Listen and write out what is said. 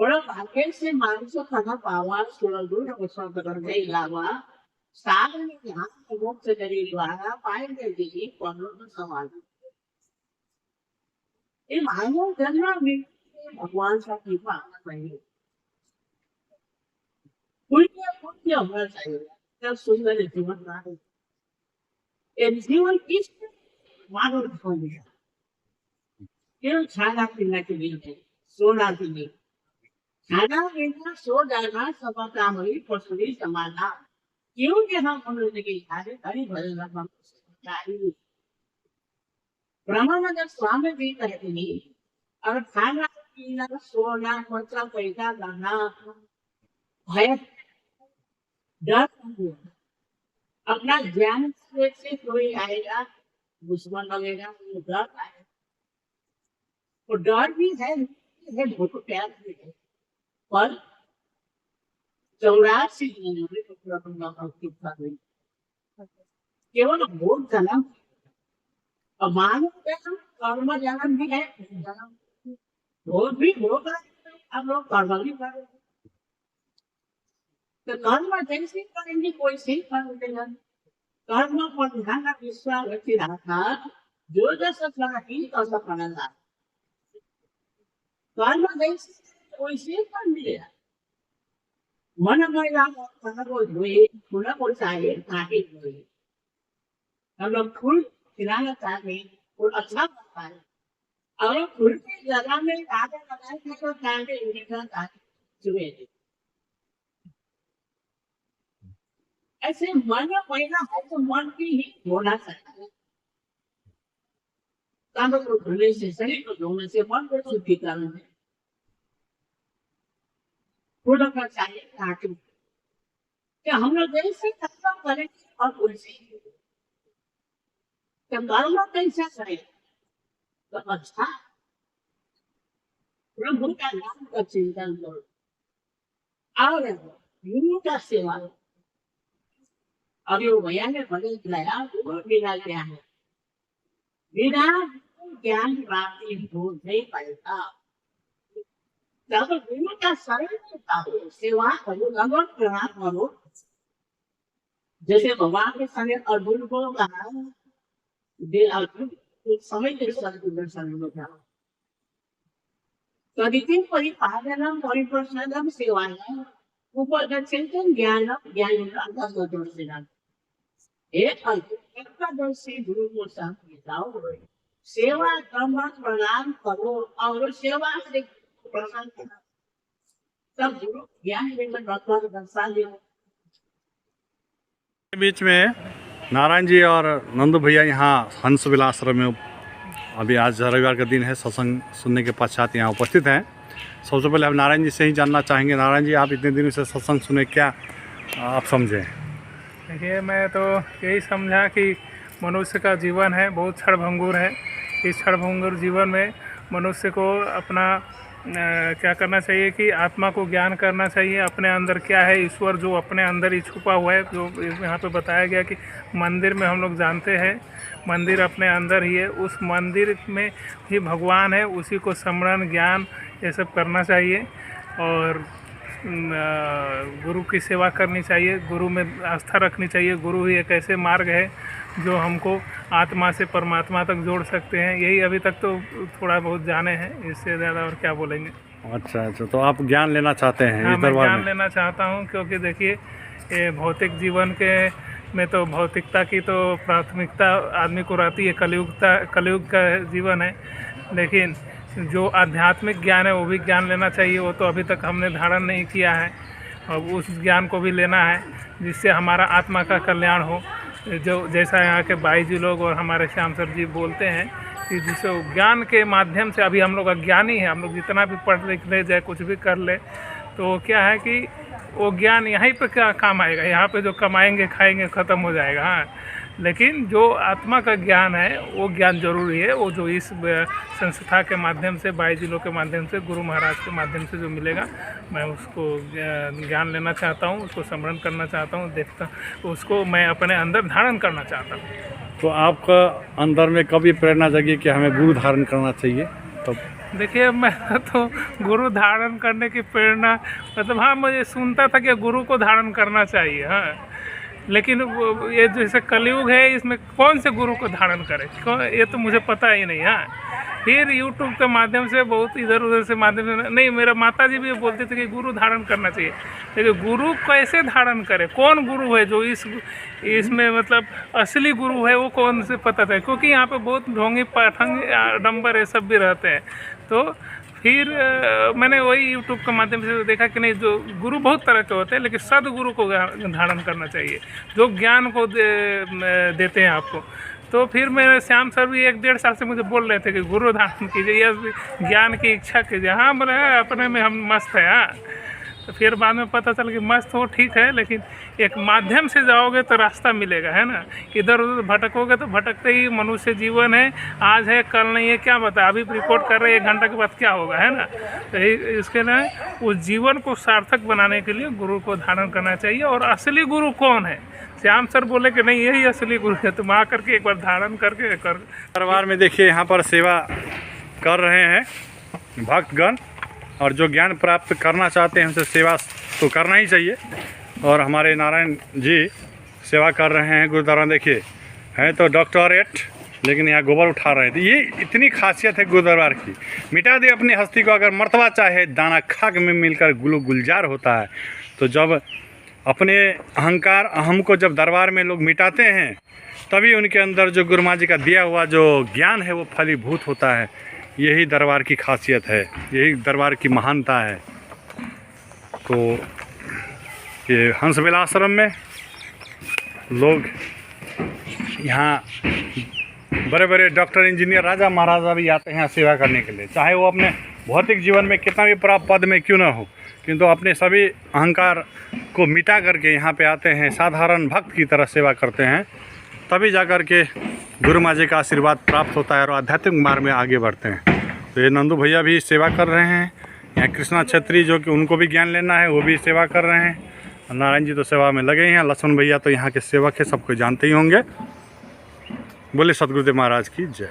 Orang pakai sih manusia karena bawah sudah dulu besar bekerja lama. Sekarang ini aku dari luar paling jadi perlu sama. Ini malu karena ni भगवान सा कृपा नहीं पुण्य होना चाहिए जब सुंदर जीवन ना ये जीवन किस मानव को मिला केवल खाना पीना के लिए नहीं सोना के लिए खाना पीना सो जाना सब काम हुई पसुरी समाना क्यों के हम मनुष्य के खाने कहीं भरे हम ब्रह्मानंद स्वामी भी कहते हैं और खाना पीना सोना मतलब पैसा लाना भय डर अपना ज्ञान से कोई आएगा दुश्मन लगेगा वो डर आएगा वो डर भी है बहुत प्यार भी है पर 84 केवल भोग जन्म और मानव जन्म कर्म जन्म भी है जन्म भोग भी होगा अब लोग कर्म भी करेंगे तो कर्म जैसे करेंगे कोई सीख कर देगा कर्म पर ध्यान विश्वास रखी रखा जो जैसा ही ऐसा करना कर्म जैसे कोई सीख कर मिलेगा मन महिला को धोए फूल को चाहिए काटे धोए हम लोग फूल खिलाना चाहते फूल अच्छा लगता है और फूल की जगह में काटे लगाए तो काटे इंजेक्शन चुहे ऐसे मन महिला है तो मन की ही होना चाहिए काम को धोने से शरीर को धोने से मन को शुद्धि करने से फूलों का चाहिए काटू कि हम लोग जैसे कर्म करेंगे और वैसे जब कर्म कैसा करें तो अच्छा प्रभु का नाम का चिंतन करो और गुरु का सेवा और ये भैया ने बदल दिलाया वो बिना ज्ञान है बिना ज्ञान प्राप्ति हो नहीं पाएगा जब गुरु का शरण करो सेवा करो भगवान प्रणाम करो जैसे भगवान के संगे अर्जुन को कहा दे अर्जुन कुछ समय के दर्शन में था तदिति परिपालनम परिप्रसादम सेवायाम उपगच्छन्तं ज्ञानम ज्ञानम दर्शनम एक अर्जुन एकादशी गुरु को साथ जाओ सेवा कर्म प्रणाम करो और सेवा से सब गुरु ज्ञान में दर्शन दे बीच में नारायण जी और नंदू भैया यहाँ हंस विलाश्रम में अभी आज रविवार का दिन है सत्संग सुनने के पश्चात यहाँ उपस्थित हैं। सबसे पहले हम नारायण जी से ही जानना चाहेंगे। नारायण जी, आप इतने दिनों से सत्संग सुने, क्या आप समझे? देखिए, मैं तो यही समझा कि मनुष्य का जीवन है बहुत क्षणभंगुर है। इस क्षणभंगुर जीवन में मनुष्य को अपना क्या करना चाहिए कि आत्मा को ज्ञान करना चाहिए। अपने अंदर क्या है, ईश्वर जो अपने अंदर ही छुपा हुआ है, जो यहाँ पे बताया गया कि मंदिर में हम लोग जानते हैं मंदिर अपने अंदर ही है, उस मंदिर में ही भगवान है, उसी को स्मरण ज्ञान ये सब करना चाहिए और गुरु की सेवा करनी चाहिए, गुरु में आस्था रखनी चाहिए। गुरु ही एक ऐसे मार्ग है जो हमको आत्मा से परमात्मा तक जोड़ सकते हैं। यही अभी तक तो थोड़ा बहुत जाने हैं, इससे ज़्यादा और क्या बोलेंगे। अच्छा, तो आप ज्ञान लेना चाहते हैं? हाँ, मैं ज्ञान लेना चाहता हूँ क्योंकि देखिए ये भौतिक जीवन के में तो भौतिकता की तो प्राथमिकता आदमी को रहती है, कलयुग का जीवन है, लेकिन जो आध्यात्मिक ज्ञान है वो भी ज्ञान लेना चाहिए। वो तो अभी तक हमने धारण नहीं किया है और उस ज्ञान को भी लेना है जिससे हमारा आत्मा का कल्याण हो। जो जैसा यहाँ के भाई जी लोग और हमारे श्याम सर जी बोलते हैं कि जिससे ज्ञान के माध्यम से, अभी हम लोग अज्ञानी हैं, हम लोग जितना भी पढ़ लिख ले जाए कुछ भी कर ले तो क्या है कि वो ज्ञान यहीं पे क्या काम आएगा, यहाँ पे जो कमाएंगे खाएंगे ख़त्म हो जाएगा। हाँ, लेकिन जो आत्मा का ज्ञान है वो ज्ञान जरूरी है। वो जो इस संस्था के माध्यम से, भाई जी लोग के माध्यम से, गुरु महाराज के माध्यम से जो मिलेगा, मैं उसको ज्ञान लेना चाहता हूँ, उसको स्मरण करना चाहता हूँ, देखता उसको मैं अपने अंदर धारण करना चाहता हूँ। तो आपका अंदर में कभी प्रेरणा जगी कि हमें गुरु धारण करना चाहिए? तो देखिए मैं तो गुरु धारण करने की प्रेरणा, मतलब हाँ मुझे सुनता था कि गुरु को धारण करना चाहिए, हाँ, लेकिन ये जैसे कलयुग है इसमें कौन से गुरु को धारण करे, ये तो मुझे पता ही नहीं। हाँ, फिर यूट्यूब के माध्यम से बहुत इधर उधर से माध्यम से, नहीं मेरा माता जी भी बोलते थे कि गुरु धारण करना चाहिए, लेकिन गुरु कैसे धारण करे, कौन गुरु है जो इसमें मतलब असली गुरु है वो कौन से पता था, क्योंकि यहाँ पे बहुत ढोंगी पाठंग डंबर ये सब भी रहते हैं। तो फिर मैंने वही यूट्यूब के माध्यम से देखा कि नहीं, जो गुरु बहुत तरह के होते हैं लेकिन सदगुरु को धारण करना चाहिए, जो ज्ञान को देते हैं आपको। तो फिर मेरे श्याम सर भी 1-1.5 साल से मुझे बोल रहे थे कि गुरु धारण कीजिए या ज्ञान की इच्छा कीजिए। हाँ बोले अपने में हम मस्त है। हाँ, तो फिर बाद में पता चला कि मस्त हो ठीक है, लेकिन एक माध्यम से जाओगे तो रास्ता मिलेगा, है ना। इधर उधर भटकोगे तो भटकते ही मनुष्य जीवन है, आज है कल नहीं है, क्या बता अभी रिकॉर्ड कर रहे हैं 1 घंटा के बाद क्या होगा, है ना। तो इसके लिए उस जीवन को सार्थक बनाने के लिए गुरु को धारण करना चाहिए। और असली गुरु कौन है, श्याम सर बोले कि नहीं यही असली गुरु है, तुम आ करके एक बार धारण करके कर। दरबार में देखिए यहाँ पर सेवा कर रहे हैं भक्तगण, और जो ज्ञान प्राप्त करना चाहते हैं उनसे सेवा तो करना ही चाहिए। और हमारे नारायण जी सेवा कर रहे हैं गुरुद्वारा, देखिए हैं तो डॉक्टरेट, लेकिन यहाँ गोबर उठा रहे थे। ये इतनी खासियत है गुरुद्वार की, मिटा दे अपनी हस्ती को, अगर मर्तबा चाहे दाना खाक में मिलकर गुलजार होता है। तो जब अपने अहंकार अहम को जब दरबार में लोग मिटाते हैं, तभी उनके अंदर जो गुरु माँ जी का दिया हुआ जो ज्ञान है वो फलीभूत होता है। यही दरबार की खासियत है, यही दरबार की महानता है। तो ये हंसविलास आश्रम में लोग यहाँ बड़े बड़े डॉक्टर इंजीनियर राजा महाराजा भी आते हैं सेवा करने के लिए, चाहे वो अपने भौतिक जीवन में कितना भी प्राप्त पद में क्यों ना हो, किंतु अपने सभी अहंकार को मिटा करके यहाँ पे आते हैं, साधारण भक्त की तरह सेवा करते हैं, तभी जा कर के गुरु माँ जी का आशीर्वाद प्राप्त होता है और आध्यात्मिक मार्ग में आगे बढ़ते हैं। तो ये नंदू भैया भी सेवा कर रहे हैं, यहाँ कृष्णा छत्री जो कि उनको भी ज्ञान लेना है वो भी सेवा कर रहे हैं, और नारायण जी तो सेवा में लगे ही हैं। लक्ष्मण भैया तो यहाँ के सेवक है, सबको जानते ही होंगे। बोले सतगुरुदेव महाराज की जय।